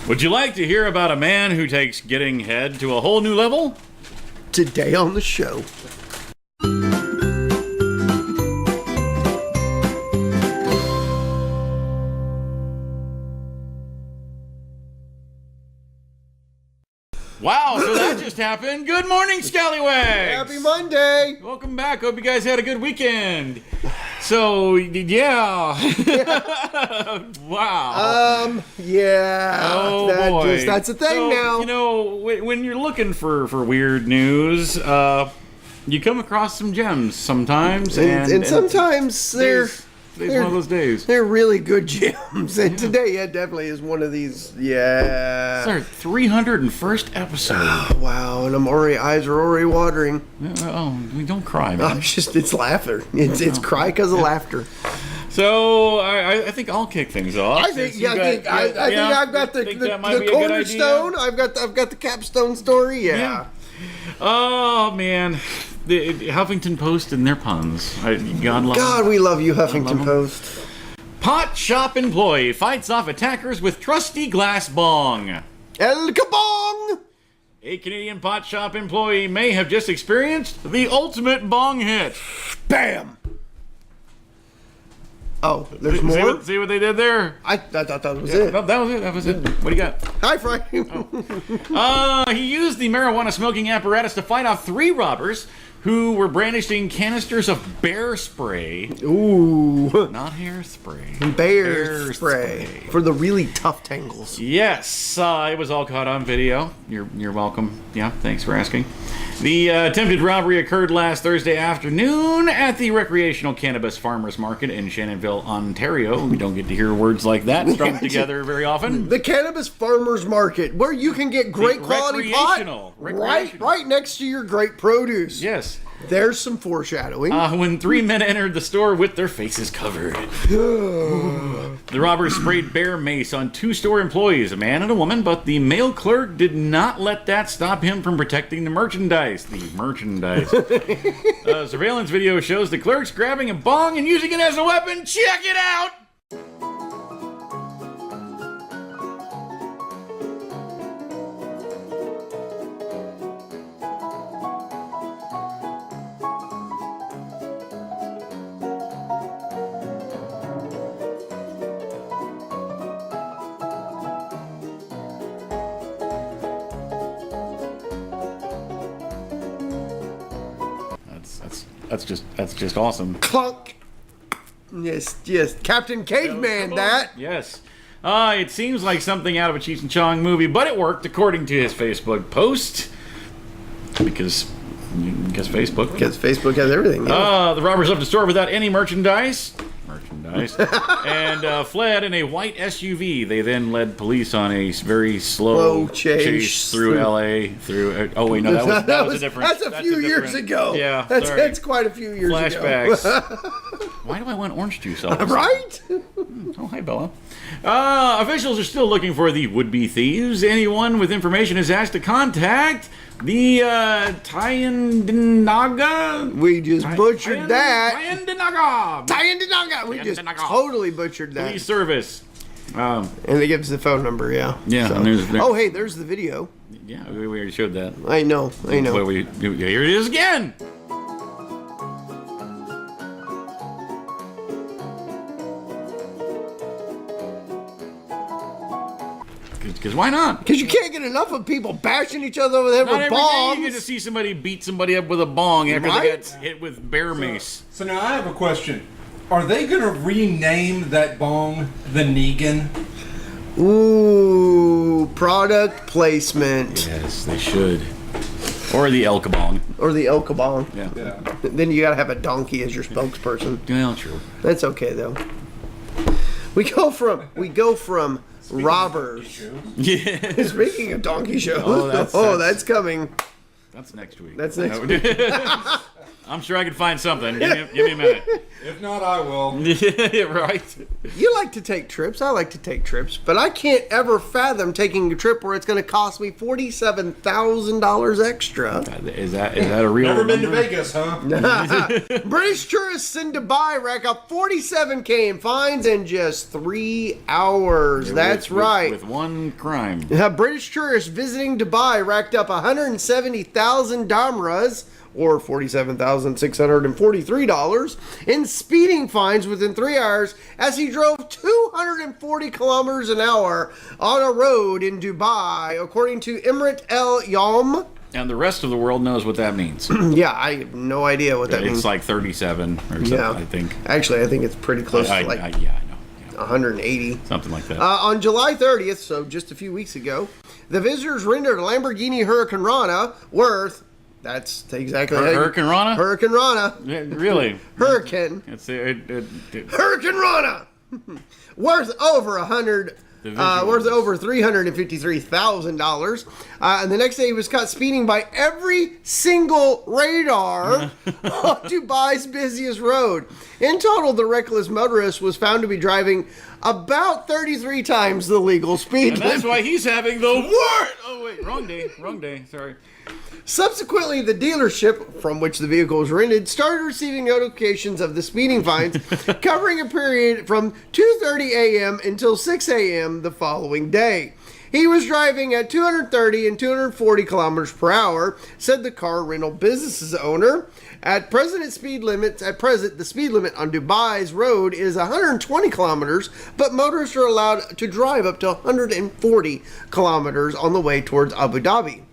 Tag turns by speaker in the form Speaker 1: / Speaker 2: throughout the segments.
Speaker 1: Would you like to hear about a man who takes getting head to a whole new level?
Speaker 2: Today on the show.
Speaker 1: Wow, so that just happened. Good morning, Scallywags!
Speaker 2: Happy Monday!
Speaker 1: Welcome back. Hope you guys had a good weekend. So, yeah. Wow.
Speaker 2: Yeah.
Speaker 1: Oh, boy.
Speaker 2: That's a thing
Speaker 1: So,
Speaker 2: now.
Speaker 1: You know, when you're looking for weird news, you come across some gems sometimes.
Speaker 2: And sometimes
Speaker 1: today's one of those days.
Speaker 2: They're really good gems. And today, definitely is one of these. Yeah.
Speaker 1: It's our 301st episode.
Speaker 2: Oh, wow. And eyes are already watering.
Speaker 1: Oh, don't cry, man.
Speaker 2: It's laughter. It's cry because of laughter.
Speaker 1: So I think I'll kick things off.
Speaker 2: I think I've got the cornerstone. I've got the capstone story. Yeah.
Speaker 1: Oh man, the Huffington Post and their puns. God,
Speaker 2: we love you, Huffington Post.
Speaker 1: Pot shop employee fights off attackers with trusty glass bong.
Speaker 2: El Kabong!
Speaker 1: A Canadian pot shop employee may have just experienced the ultimate bong hit.
Speaker 2: Bam! Oh, there's more?
Speaker 1: See what they did there?
Speaker 2: I thought that was it.
Speaker 1: No, that was it. What do you got?
Speaker 2: Hi, Frank.
Speaker 1: He used the marijuana smoking apparatus to fight off 3 robbers who were brandishing canisters of bear spray.
Speaker 2: Ooh.
Speaker 1: Not hairspray.
Speaker 2: Bear spray. For the really tough tangles.
Speaker 1: Yes, it was all caught on video. You're welcome. Yeah, thanks for asking. The attempted robbery occurred last Thursday afternoon at the recreational cannabis farmers market in Shannonville, Ontario. We don't get to hear words like that strung together very often.
Speaker 2: The cannabis farmers market, where you can get great quality pot right next to your great produce.
Speaker 1: Yes.
Speaker 2: There's some foreshadowing.
Speaker 1: When 3 men entered the store with their faces covered. The robbers sprayed bear mace on 2 store employees, a man and a woman, but the male clerk did not let that stop him from protecting the merchandise. Surveillance video shows the clerks grabbing a bong and using it as a weapon. Check it out! That's just awesome.
Speaker 2: Clunk. Yes, Captain Caveman, that.
Speaker 1: Yes. It seems like something out of a Cheech and Chong movie, but it worked according to his Facebook post. Because Facebook.
Speaker 2: Because Facebook has everything. Yeah.
Speaker 1: The robbers left the store without any merchandise. And fled in a white SUV. They then led police on a very slow chase through LA. Oh wait, no, that was a different.
Speaker 2: That's a few years ago.
Speaker 1: Yeah,
Speaker 2: that's quite a few years
Speaker 1: Flashbacks.
Speaker 2: ago.
Speaker 1: Why do I want orange juice?
Speaker 2: Right?
Speaker 1: Oh, hi, Bella. Officials are still looking for the would-be thieves. Anyone with information is asked to contact the Tyendinaga.
Speaker 2: We just butchered that.
Speaker 1: Tyendinaga.
Speaker 2: We just totally butchered that.
Speaker 1: Police service.
Speaker 2: And they give us the phone number. Yeah.
Speaker 1: Yeah.
Speaker 2: So. There's the video.
Speaker 1: Yeah, we already showed that.
Speaker 2: I know.
Speaker 1: Here it is again. Because why not?
Speaker 2: Because you can't get enough of people bashing each other over the head with bongs.
Speaker 1: You get to see somebody beat somebody up with a bong after they got hit with bear mace.
Speaker 3: So now I have a question. Are they going to rename that bong the Negan?
Speaker 2: Ooh, product placement.
Speaker 1: Yes, they should. Or the El Kabong.
Speaker 2: Yeah. Then you got to have a donkey as your spokesperson.
Speaker 1: Well, true.
Speaker 2: That's okay though. We go from robbers.
Speaker 1: Yeah.
Speaker 2: Speaking of donkey shows, that's coming.
Speaker 1: That's next week.
Speaker 2: That's next week.
Speaker 1: I'm sure I can find something. Give me a minute.
Speaker 3: If not, I will.
Speaker 1: Yeah, right.
Speaker 2: You like to take trips. I like to take trips. But I can't ever fathom taking a trip where it's going to cost me $47,000 extra.
Speaker 1: Is that a real
Speaker 3: Never been to
Speaker 1: number?
Speaker 3: Vegas, huh?
Speaker 2: British tourists in Dubai rack up $47K in fines in just 3 hours. That's right.
Speaker 1: With one crime.
Speaker 2: British tourists visiting Dubai racked up 170,000 damras, or $47,643, in speeding fines within 3 hours as he drove 240 kilometers an hour on a road in Dubai, according to Emirat El Yom.
Speaker 1: And the rest of the world knows what that means.
Speaker 2: Yeah, I have no idea what that means.
Speaker 1: It's like 37 or something,
Speaker 2: Yeah.
Speaker 1: I think.
Speaker 2: Actually, I think it's pretty close to
Speaker 1: I know. Yeah.
Speaker 2: 180.
Speaker 1: Something like that.
Speaker 2: On July 30th, so just a few weeks ago, the visitors rendered a Lamborghini Huracan Rana worth... That's exactly how
Speaker 1: Hurricane Rana?
Speaker 2: Hurricane Rana.
Speaker 1: Yeah, really?
Speaker 2: Hurricane. Hurricane Rana. worth over $353,000. And the next day he was caught speeding by every single radar on Dubai's busiest road. In total, the reckless motorist was found to be driving about 33 times the legal speed
Speaker 1: And
Speaker 2: limit.
Speaker 1: that's why he's having the what? Oh wait, wrong day, sorry.
Speaker 2: Subsequently, the dealership from which the vehicle was rented started receiving notifications of the speeding fines, covering a period from 2:30 a.m. until 6 a.m. the following day. He was driving at 230 and 240 kilometers per hour, said the car rental business's owner. At present, the speed limit on Dubai's road is 120 kilometers, but motorists are allowed to drive up to 140 kilometers on the way towards Abu Dhabi.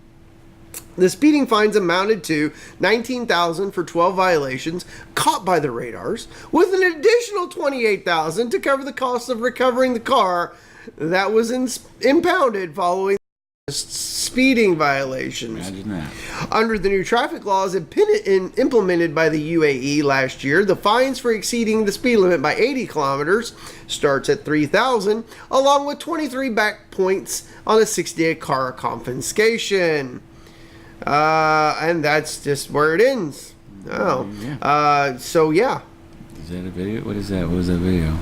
Speaker 2: The speeding fines amounted to $19,000 for 12 violations caught by the radars, with an additional $28,000 to cover the cost of recovering the car that was impounded following speeding violations.
Speaker 1: Imagine that.
Speaker 2: Under the new traffic laws implemented by the UAE last year, the fines for exceeding the speed limit by 80 kilometers starts at $3,000, along with 23 back points on a 60-day car confiscation. And that's just where it ends. Oh.
Speaker 1: Yeah.
Speaker 2: So yeah.
Speaker 1: Is that a video? What is that? What was that video?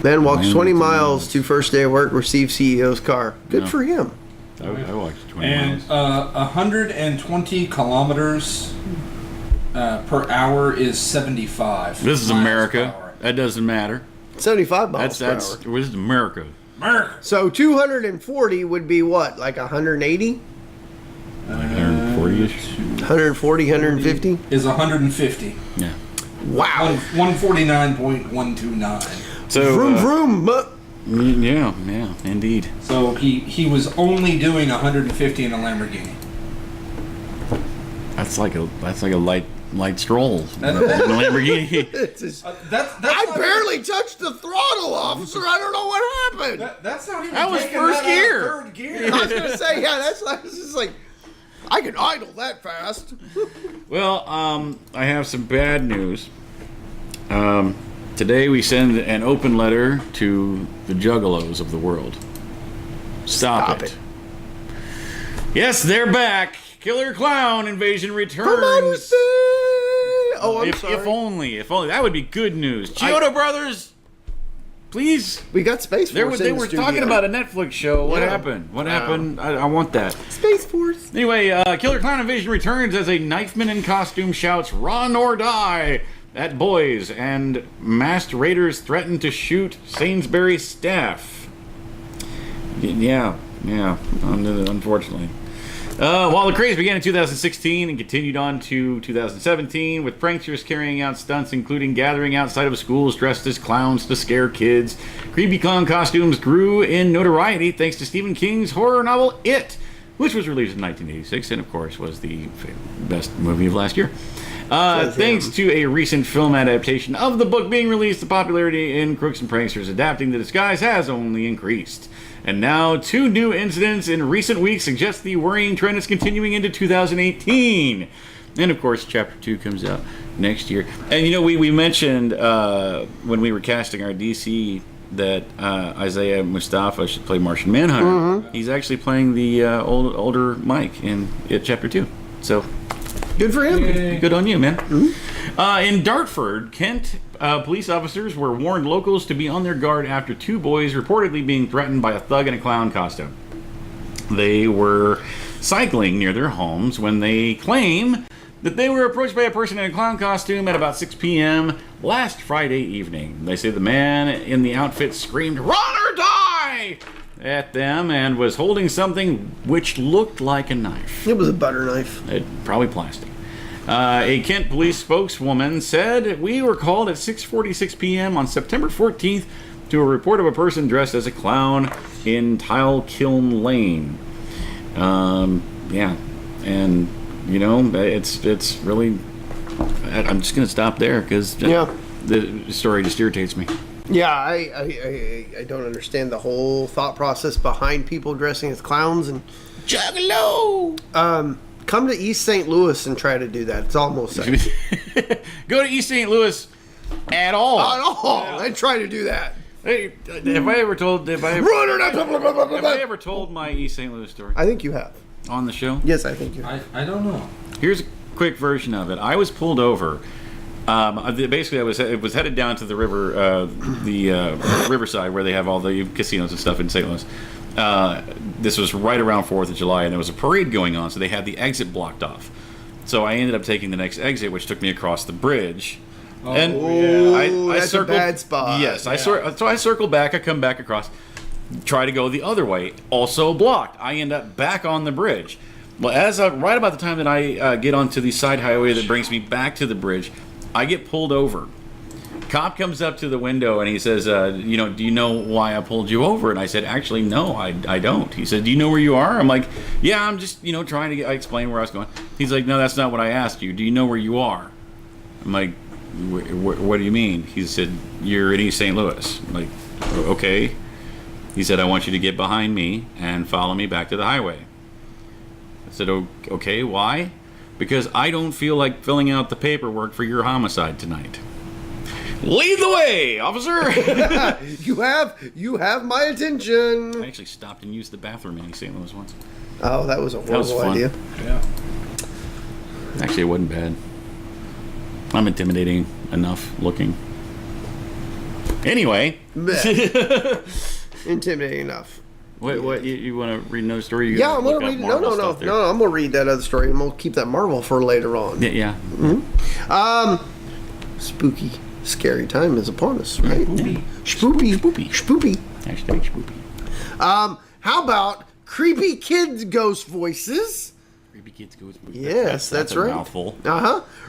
Speaker 2: Man walks 20 miles to first day of work, receives CEO's car. Good for him.
Speaker 1: I watched 20
Speaker 3: And
Speaker 1: miles.
Speaker 3: 120 kilometers per hour is 75.
Speaker 1: This is
Speaker 3: miles per
Speaker 1: America.
Speaker 3: hour.
Speaker 1: That doesn't matter.
Speaker 2: 75 miles per hour.
Speaker 1: This is America.
Speaker 3: America.
Speaker 2: So 240 would be what? Like 180?
Speaker 1: Like 140-ish.
Speaker 2: 140, 150?
Speaker 3: Is 150.
Speaker 1: Yeah.
Speaker 2: Wow.
Speaker 3: 149.129.
Speaker 1: So
Speaker 2: Vroom, vroom.
Speaker 1: yeah, indeed.
Speaker 3: So he was only doing 150 in a Lamborghini.
Speaker 1: That's like a light stroll. in a Lamborghini.
Speaker 2: I barely touched the throttle, officer. I don't know what happened.
Speaker 3: That's not even.
Speaker 1: That was
Speaker 3: taking
Speaker 1: first
Speaker 3: that out of
Speaker 1: gear.
Speaker 3: Third gear.
Speaker 2: I was going to say, yeah, that's just like, I can idle that fast.
Speaker 1: Well, I have some bad news. Today we send an open letter to the juggalos of the world. Stop it. Yes, they're back. Killer Clown Invasion returns.
Speaker 2: Come on with it. Oh, I'm sorry.
Speaker 1: If only. That would be good news. Chiodo Brothers, please.
Speaker 2: We got Space Force.
Speaker 1: They were talking about a Netflix show. What happened? What happened? I want that.
Speaker 2: Space Force.
Speaker 1: Anyway, Killer Clown Invasion returns as a knifeman in costume shouts, "Run or die!" at boys, and masked raiders threaten to shoot Sainsbury staff. Yeah, unfortunately. While the craze began in 2016 and continued on to 2017, with pranksters carrying out stunts including gathering outside of schools dressed as clowns to scare kids, creepy clown costumes grew in notoriety thanks to Stephen King's horror novel It, which was released in 1986 and, of course, was the best movie of last year. Thanks to a recent film adaptation of the book being released, the popularity in crooks and pranksters adapting the disguise has only increased. And now, 2 new incidents in recent weeks suggest the worrying trend is continuing into 2018. And, of course, Chapter 2 comes out next year. And, we mentioned when we were casting our DC that Isaiah Mustafa should play Martian Manhunter.
Speaker 2: Mm-hmm.
Speaker 1: He's actually playing the older Mike in It Chapter 2. So...
Speaker 2: Good for him.
Speaker 3: Yay.
Speaker 1: Good on you, man. In Dartford, Kent, police officers were warned locals to be on their guard after two boys reportedly being threatened by a thug in a clown costume. They were cycling near their homes when they claim that they were approached by a person in a clown costume at about 6 p.m. last Friday evening. They say the man in the outfit screamed, "Run or die!" at them and was holding something which looked like a knife.
Speaker 2: It was a butter knife.
Speaker 1: Probably plastic. A Kent police spokeswoman said, "We were called at 6:46 p.m. on September 14th to a report of a person dressed as a clown in Tile Kiln Lane." Yeah, and you know, it's really. I'm just gonna stop there because the story just irritates me.
Speaker 2: Yeah, I don't understand the whole thought process behind people dressing as clowns and
Speaker 1: Juggalo!
Speaker 2: Come to East St. Louis and try to do that. It's almost like
Speaker 1: Go to East St. Louis at all.
Speaker 2: Not all. And try to do that.
Speaker 1: Hey, have I ever told my East St. Louis story
Speaker 2: I think you have.
Speaker 1: on the show?
Speaker 2: Yes, I think you have.
Speaker 3: I don't know.
Speaker 1: Here's a quick version of it. I was pulled over. Basically, I was headed down to the river, Riverside, where they have all the casinos and stuff in St. Louis. This was right around 4th of July, and there was a parade going on, so they had the exit blocked off. So I ended up taking the next exit, which took me across the bridge. I
Speaker 2: that's
Speaker 1: circled,
Speaker 2: a bad spot.
Speaker 1: Yes, so I circle back. I come back across, try to go the other way, also blocked. I end up back on the bridge. Well, right about the time that I get onto the side highway that brings me back to the bridge, I get pulled over. Cop comes up to the window and he says, do you know why I pulled you over? And I said, actually, no, I don't. He said, do you know where you are? I'm like, yeah, I'm just, trying to I explain where I was going. He's like, no, that's not what I asked you. Do you know where you are? I'm like, what do you mean? He said, you're in East St. Louis. I'm like, okay. He said, I want you to get behind me and follow me back to the highway. I said, okay, why? Because I don't feel like filling out the paperwork for your homicide tonight. Lead the way, officer!
Speaker 2: You have my attention.
Speaker 1: I actually stopped and used the bathroom in East St. Louis once.
Speaker 2: Oh, that was a horrible
Speaker 1: fun.
Speaker 2: idea.
Speaker 3: Yeah.
Speaker 1: Actually, it wasn't bad. I'm intimidating enough looking. Anyway.
Speaker 2: Intimidating enough.
Speaker 1: What you want to read another story?
Speaker 2: Yeah, I'm going to read. No, I'm going to read that other story, and we'll keep that Marvel for later on.
Speaker 1: Yeah.
Speaker 2: Spooky, scary time is upon us, right? Spoopy.
Speaker 1: Hashtag spoopy.
Speaker 2: How about creepy kids' ghost voices?
Speaker 1: Creepy kids go.
Speaker 2: Yes, that's
Speaker 1: a
Speaker 2: right.
Speaker 1: Mouthful.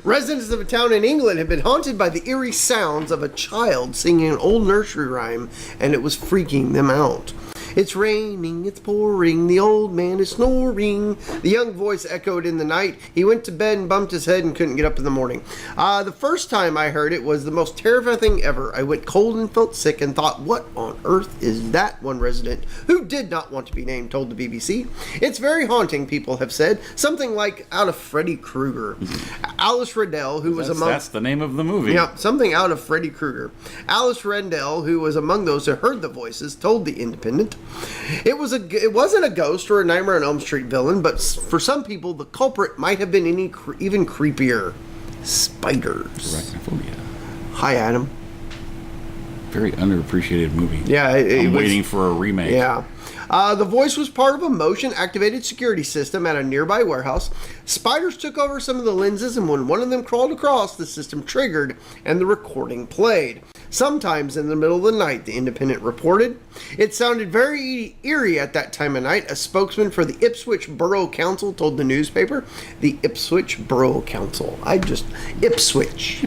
Speaker 2: Residents of a town in England have been haunted by the eerie sounds of a child singing an old nursery rhyme, and it was freaking them out. It's raining, it's pouring, the old man is snoring. The young voice echoed in the night. He went to bed and bumped his head and couldn't get up in the morning. The first time I heard it was the most terrifying thing ever. I went cold and felt sick and thought, what on earth is that? One resident, who did not want to be named, told the BBC. It's very haunting, people have said. Something like out of Freddy Krueger. Alice Rendell, who was among...
Speaker 1: That's the name of the movie.
Speaker 2: Yeah, something out of Freddy Krueger. Alice Rendell, who was among those who heard the voices, told The Independent. It wasn't a ghost or a Nightmare on Elm Street villain, but for some people, the culprit might have been even creepier. Spiders.
Speaker 1: Arachnophobia.
Speaker 2: Hi, Adam.
Speaker 1: Very underappreciated movie.
Speaker 2: Yeah,
Speaker 1: I'm waiting for a remake.
Speaker 2: Yeah. The voice was part of a motion-activated security system at a nearby warehouse. Spiders took over some of the lenses, and when one of them crawled across, the system triggered, and the recording played. Sometimes in the middle of the night, The Independent reported. It sounded very eerie at that time of night. A spokesman for the Ipswich Borough Council told the newspaper. The Ipswich Borough Council. Ipswich.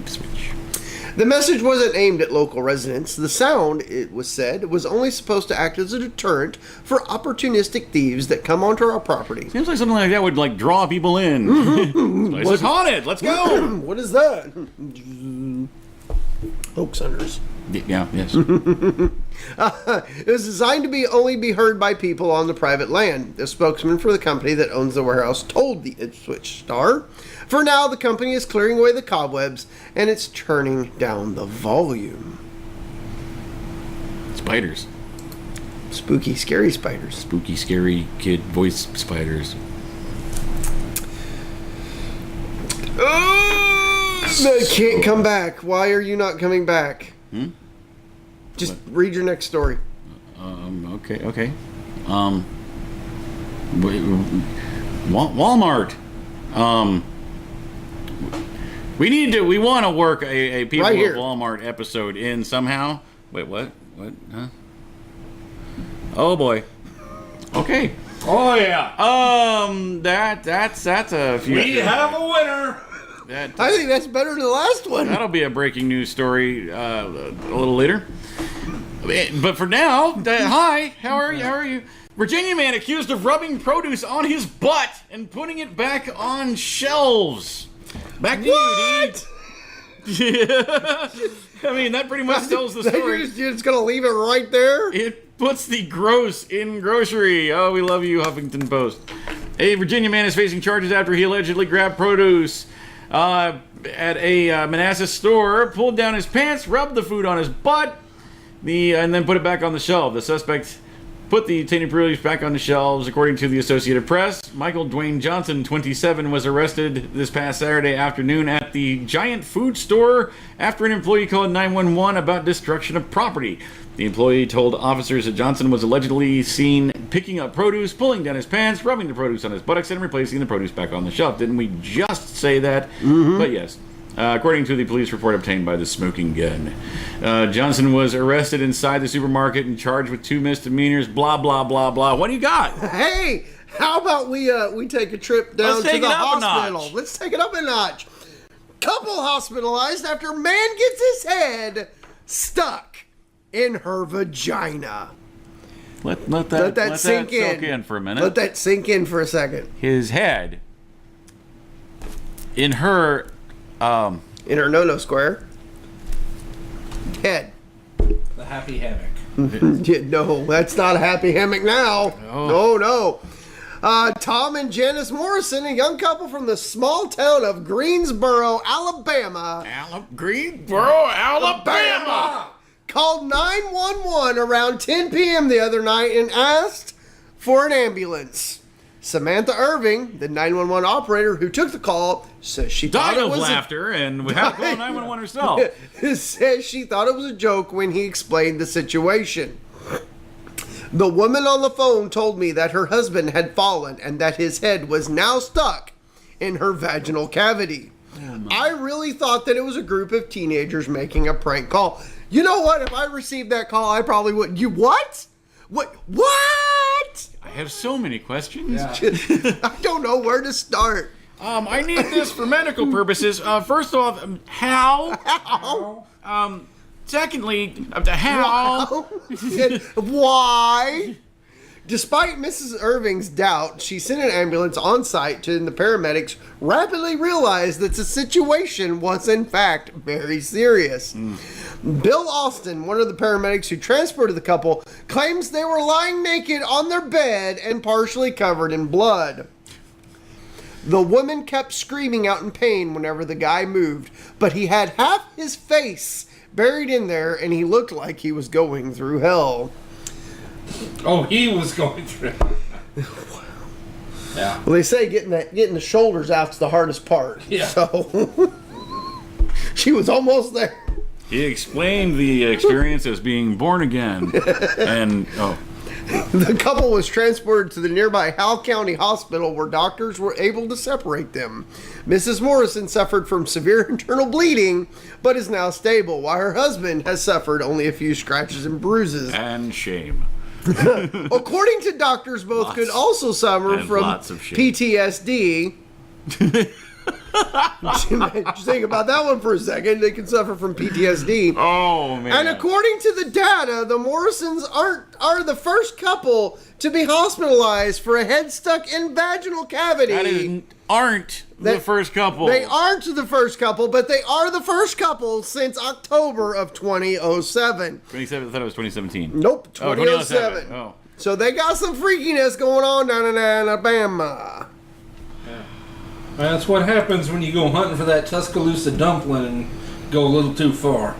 Speaker 2: The message wasn't aimed at local residents. The sound, it was said, was only supposed to act as a deterrent for opportunistic thieves that come onto our property.
Speaker 1: Seems like something like that would draw people in. This place is haunted. Let's go.
Speaker 2: What is that? Hoax hunters.
Speaker 1: Yeah. Yes.
Speaker 2: It was designed to only be heard by people on the private land. The spokesman for the company that owns the warehouse told the Ipswich Star. For now, the company is clearing away the cobwebs, and it's turning down the volume.
Speaker 1: Spiders.
Speaker 2: Spooky, scary spiders.
Speaker 1: Spooky, scary kid voice spiders.
Speaker 2: No, can't come back. Why are you not coming back? Just read your next story.
Speaker 1: Okay. Walmart. We want to work a People
Speaker 2: Right
Speaker 1: of
Speaker 2: here.
Speaker 1: Walmart episode in somehow. Wait, what? Huh? Oh boy. Okay.
Speaker 3: Oh yeah.
Speaker 1: That's a few.
Speaker 3: We have a winner.
Speaker 2: I think that's better than the last one.
Speaker 1: That'll be a breaking news story a little later. But for now, hi, how are you? Virginia man accused of rubbing produce on his butt and putting it back on shelves. Back to you, D. I mean, that pretty much tells the story.
Speaker 2: You're just gonna leave it right there?
Speaker 1: It puts the gross in grocery. Oh, we love you, Huffington Post. A Virginia man is facing charges after he allegedly grabbed produce at a Manassas store, pulled down his pants, rubbed the food on his butt, and then put it back on the shelf. The suspect put the tainted produce back on the shelves, according to the Associated Press. Michael Dwayne Johnson, 27, was arrested this past Saturday afternoon at the Giant Food Store after an employee called 911 about destruction of property. The employee told officers that Johnson was allegedly seen picking up produce, pulling down his pants, rubbing the produce on his buttocks, and replacing the produce back on the shelf. Didn't we just say that? But yes. According to the police report obtained by the Smoking Gun, Johnson was arrested inside the supermarket and charged with 2 misdemeanors. Blah blah blah blah. What do you got?
Speaker 2: Hey, how about we take a trip down
Speaker 1: Let's
Speaker 2: to
Speaker 1: take
Speaker 2: the
Speaker 1: it up a
Speaker 2: hospital?
Speaker 1: notch.
Speaker 2: Let's take it up a notch. Couple hospitalized after man gets his head stuck in her vagina.
Speaker 1: Let
Speaker 2: that sink in.
Speaker 1: soak in for a minute.
Speaker 2: Let that sink in for a second.
Speaker 1: His head in her
Speaker 2: In her no-no square. Head.
Speaker 3: The happy hammock.
Speaker 2: Yeah, no, that's not a happy hammock now. No. Tom and Janice Morrison, a young couple from the small town of Greensboro, Alabama, called 911 around 10 p.m. the other night and asked for an ambulance. Samantha Irving, the 911 operator who took the call, says she thought
Speaker 1: died
Speaker 2: it
Speaker 1: of
Speaker 2: was
Speaker 1: laughter and we have to call 911 herself.
Speaker 2: says she thought it was a joke when he explained the situation. The woman on the phone told me that her husband had fallen and that his head was now stuck in her vaginal cavity. I really thought that it was a group of teenagers making a prank call. You know what? If I received that call, I probably wouldn't. You what? What?
Speaker 1: I have so many questions.
Speaker 2: I don't know where to start.
Speaker 1: I need this for medical purposes. First off, how? Secondly, how?
Speaker 2: Why? Despite Mrs. Irving's doubt, she sent an ambulance on site and the paramedics rapidly realized that the situation was in fact very serious. Bill Austin, one of the paramedics who transported the couple, claims they were lying naked on their bed and partially covered in blood. The woman kept screaming out in pain whenever the guy moved, but he had half his face buried in there and he looked like he was going through hell.
Speaker 3: Oh, he was going through. Yeah.
Speaker 2: Well, they say getting the shoulders out's the hardest part.
Speaker 3: Yeah.
Speaker 2: So she was almost there.
Speaker 1: He explained the experience as being born again. And,
Speaker 2: The couple was transported to the nearby Howell County Hospital where doctors were able to separate them. Mrs. Morrison suffered from severe internal bleeding, but is now stable, while her husband has suffered only a few scratches and bruises.
Speaker 1: and shame.
Speaker 2: According to doctors, both could also suffer
Speaker 1: and
Speaker 2: from
Speaker 1: lots of shame.
Speaker 2: PTSD. Just think about that one for a second. They can suffer from PTSD.
Speaker 1: Oh, man.
Speaker 2: And according to the data, the Morrisons are the first couple to be hospitalized for a head stuck in vaginal cavity.
Speaker 1: Aren't the first couple.
Speaker 2: They aren't the first couple, but they are the first couple since October of 2007.
Speaker 1: 27, I thought it was 2017.
Speaker 2: Nope,
Speaker 1: Oh,
Speaker 2: 2007.
Speaker 1: Oh.
Speaker 2: So they got some freakiness going on down in Alabama.
Speaker 3: That's what happens when you go hunting for that Tuscaloosa dumpling and go a little too far.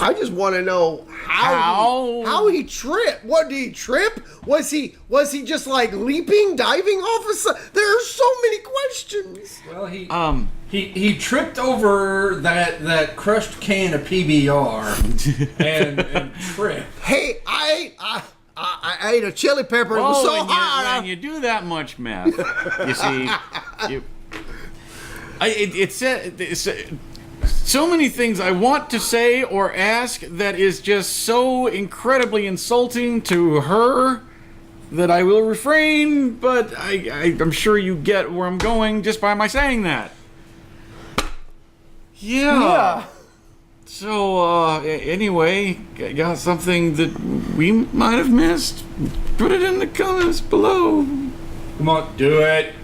Speaker 2: I just want to know how he tripped. What did he trip? Was he just like leaping, diving off of? There are so many questions.
Speaker 3: Well, he tripped over that crushed can of PBR and tripped.
Speaker 2: Hey, I ate a chili pepper. It was so hot.
Speaker 1: When you do that much meth, you see, it's so many things I want to say or ask that is just so incredibly insulting to her that I will refrain, but I'm sure you get where I'm going just by my saying that. Yeah. So, anyway, got something that we might have missed? Put it in the comments below.
Speaker 3: Come on, do it.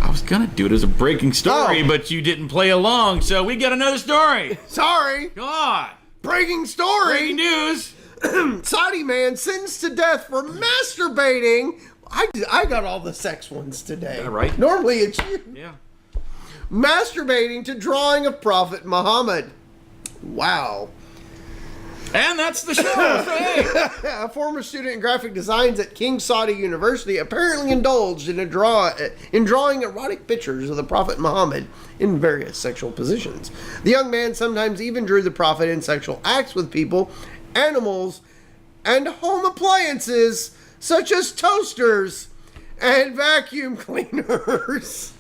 Speaker 1: I was gonna do it as a breaking story, but you didn't play along, so we got another story.
Speaker 2: Sorry.
Speaker 1: God.
Speaker 2: Breaking story.
Speaker 1: Breaking news.
Speaker 2: Saudi man sentenced to death for masturbating. I got all the sex ones today.
Speaker 1: Yeah, right.
Speaker 2: Normally it's you.
Speaker 1: Yeah.
Speaker 2: Masturbating to drawing of Prophet Muhammad. Wow.
Speaker 1: And that's the show. Hey.
Speaker 2: A former student in graphic designs at King Saudi University apparently indulged in drawing erotic pictures of the Prophet Muhammad in various sexual positions. The young man sometimes even drew the Prophet in sexual acts with people, animals, and home appliances such as toasters and vacuum cleaners.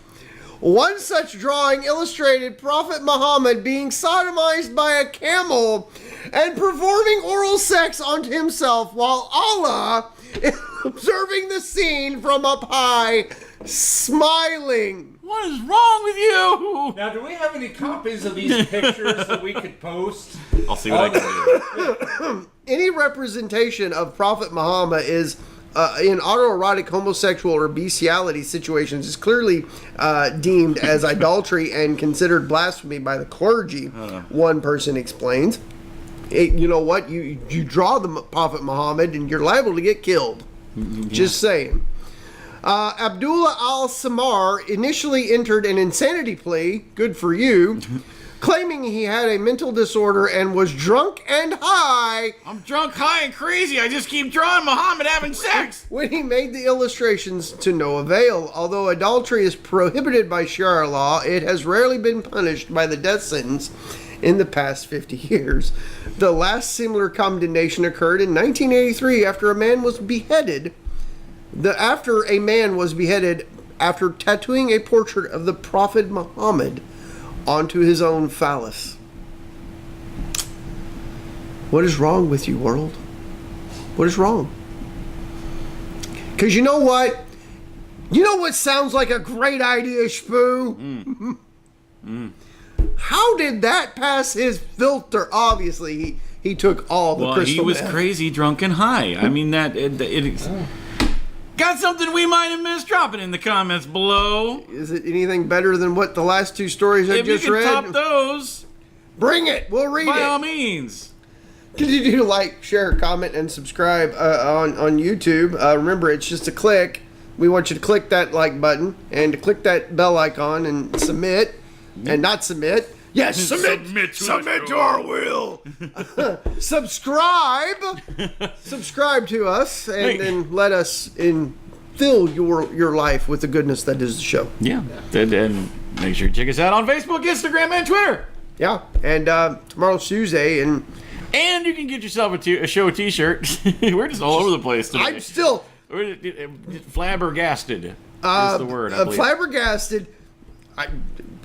Speaker 2: One such drawing illustrated Prophet Muhammad being sodomized by a camel and performing oral sex on himself while Allah is observing the scene from up high, smiling.
Speaker 1: What is wrong with you?
Speaker 3: Now, do we have any copies of these pictures that we could post?
Speaker 1: I'll see what I can do.
Speaker 2: Any representation of Prophet Muhammad is in autoerotic homosexual or bestiality situations is clearly deemed as idolatry and considered blasphemy by the clergy. One person explains. You know what? You draw the Prophet Muhammad and you're liable to get killed. Mm-hmm. Just saying. Abdullah al-Samar initially entered an insanity plea, good for you, claiming he had a mental disorder and was drunk and high.
Speaker 1: I'm drunk, high, and crazy. I just keep drawing Muhammad having sex.
Speaker 2: When he made the illustrations to no avail. Although idolatry is prohibited by Sharia law, it has rarely been punished by the death sentence in the past 50 years. The last similar condemnation occurred in 1983 after a man was beheaded. After tattooing a portrait of the Prophet Muhammad onto his own phallus. What is wrong with you, world? What is wrong? Because you know what? You know what sounds like a great idea, Spoo? How did that pass his filter? Obviously, he took all the crystal
Speaker 1: he was
Speaker 2: meth.
Speaker 1: crazy, drunk, and high. I mean, got something we might have missed? Drop it in the comments below.
Speaker 2: Is it anything better than what the last two stories I just read?
Speaker 1: If you can top those,
Speaker 2: bring it. We'll read it.
Speaker 1: By all means.
Speaker 2: Continue to like, share, comment, and subscribe on YouTube. Remember, it's just a click. We want you to click that like button and to click that bell icon and submit. And not submit. Yes, submit to our will. Subscribe to us, and then let us fill your life with the goodness that is the show.
Speaker 1: Yeah, and make sure you check us out on Facebook, Instagram, and Twitter.
Speaker 2: Yeah, and tomorrow's Tuesday, and
Speaker 1: you can get yourself a show T-shirt. We're just all over the place today.
Speaker 2: I'm still
Speaker 1: flabbergasted. Is the word? I believe.
Speaker 2: Flabbergasted.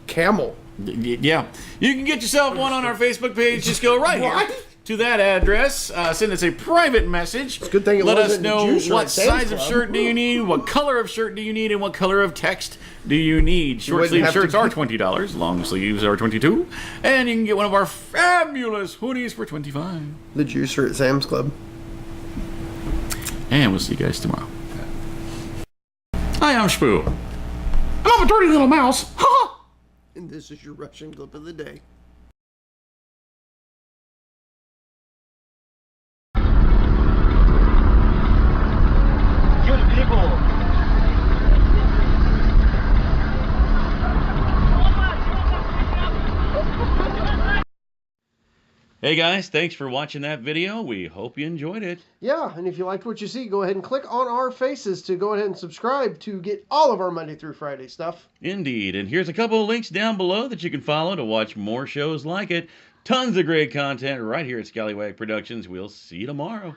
Speaker 2: Camel.
Speaker 1: Yeah. You can get yourself one on our Facebook page. Just go right here to that address. Send us a private message.
Speaker 2: It's a good thing it
Speaker 1: Let us
Speaker 2: wasn't
Speaker 1: know
Speaker 2: the juicer
Speaker 1: what
Speaker 2: at Sam's
Speaker 1: size of
Speaker 2: Club.
Speaker 1: shirt do you need, what color of shirt do you need, and what color of text do you need. Short
Speaker 2: wouldn't
Speaker 1: sleeve
Speaker 2: have to-
Speaker 1: shirts are $20. Long sleeves are $22. And you can get one of our fabulous hoodies for $25.
Speaker 2: The juicer at Sam's Club.
Speaker 1: And we'll see you guys tomorrow. Hi, I'm Spoo. And I'm a dirty little mouse. Ha ha!
Speaker 2: And this is your Russian clip of the day.
Speaker 4: Good people.
Speaker 1: Hey guys, thanks for watching that video. We hope you enjoyed it.
Speaker 2: Yeah, and if you liked what you see, go ahead and click on our faces to go ahead and subscribe to get all of our Monday through Friday stuff.
Speaker 1: Indeed, and here's a couple of links down below that you can follow to watch more shows like it. Tons of great content right here at Scallywag Productions. We'll see you tomorrow.